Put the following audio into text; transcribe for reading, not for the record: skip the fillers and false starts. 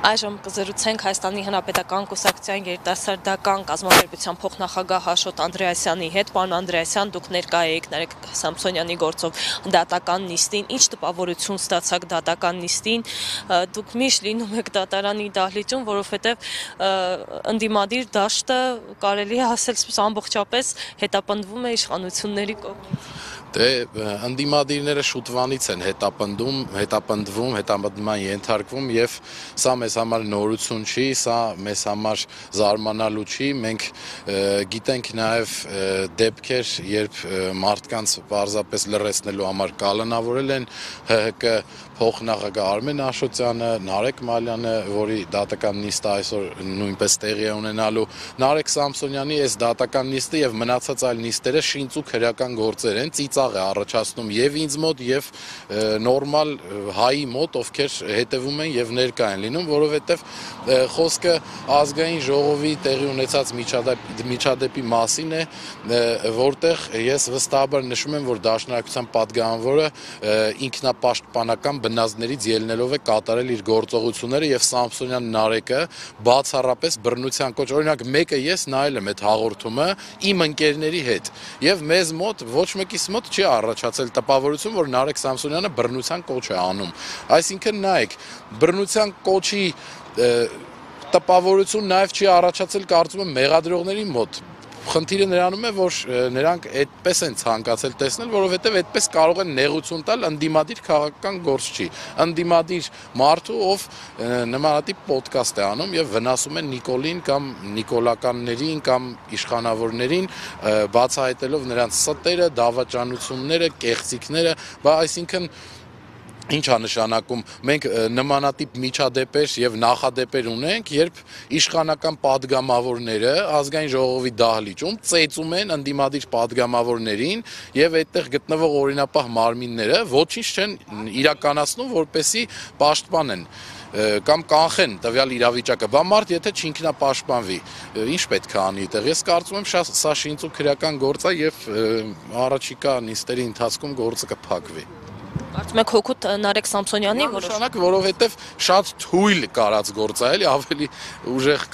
Այժմ կզրուցենք Հայաստանի Հանրապետական կուսակցության երիտասարդական կազմակերպության փոխնախագահ Աշոտ Անդրեասյանի հետ։ Պարոն Անդրեասյան, դուք ներկա եք Նարեկ Սամսոնյանի գործով դատական նիստին, ինչ տպավորություն ստացաք դատական նիստին, դուք միշտ լինում եք դատարանի դահլիճում, որովհետև ընդդիմադիր դաշտը կարելի է ասել ամբողջապես հետապնդվում է իշխանությունների կողմից։ Դե ընդդիմադիրները շուտվանից են հետապնդվում, հետապնդման ենթարկվում եւ սա մեզ համար նորություն չի, սա մեզ համար զարմանալու չի, մենք գիտենք նաեւ դեպքեր, երբ մարդկանց պարզապես լռեցնելու համար կալանավորել են ՀՀԿ փոխնախագահ Արմեն Աշոտյանը, Նարեկ Մալյանը, որի դատական նիստը այսօր նույնպես տեղի է ունենալու, Նարեկ Սամսոնյանի այս դատական նիստը եւ մնացած այլ նիստերը շինծու քրեական գործեր են, ծիծաղ է առաջացնում եւ ինձ մոտ եւ նորմալ հայի մոտ, ովքեր հետևում են եւ ներկա են լինում, որովհետեւ խոսքը ազգային ժողովի տեղի ունեցած միջադեպի մասին է, որտեղ ես վստահաբար նշում եմ, որ Դաշնակցության պատգամավորը ինքնապաշտպանական բնազդներից ելնելով է կատարել իր գործողությունները եւ Սամսոնյան Նարեկը բացառապես բռնության կոչ, օրինակ մեկը ես նայել եմ այդ հաղորդումը իմ ընկերների հետ եւ մեզ մոտ ոչ մեկիս մոտ չի առաջացել տպավորություն, որ Նարեկ Սամսոնյանը բռնության կոչ է անում, այսինքն նայեք բռնության կոչի տպավորություն նաեւ չի առաջացել կարծում եմ մեղադրողների մոտ։ Խնդիրը նրանում է, որ նրանք այդպես են ցանկացել տեսնել, որովհետև այդպես կարող են նեղություն տալ ընդդիմադիր քաղաքական գործչի, ընդդիմադիր մարդու, ով նմանատիպ ոդկաստ է անում եւ վնասում է Նիկոլին կամ նիկոլականներին կամ իշխանավորներին, բացահայտելով նրանց ստերը, դավաճանությունները, կեղծիքները, այսինքն ինչ է նշանակում, մենք նմանատիպ միջադեպեր եւ նախադեպեր ունենք, երբ իշխանական падգամավորները ազգային ժողովի դահլիճում ծեծում են ընդդիմադիր падգամավորներին եւ այդտեղ գտնվող օրինապահ մարմինները ոչինչ չեն իրականացնում, որպեսզի պաշտպանեն կամ կանխեն տվյալ իրավիճակը, բա մարդ եթե չինքնապաշտպանվի, ինչ պետք է անի այդտեղ։ Ես կարծում եմ սա շինծու քրեական գործ է եւ առաջիկա նիստերի ընթացքում գործը կփակվի։ Կարծում եք հօգուտ Նարեկ Սամսոնյանի, որովհետև շատ թույլ կարած գործ է, էլի ավելի ուժեղ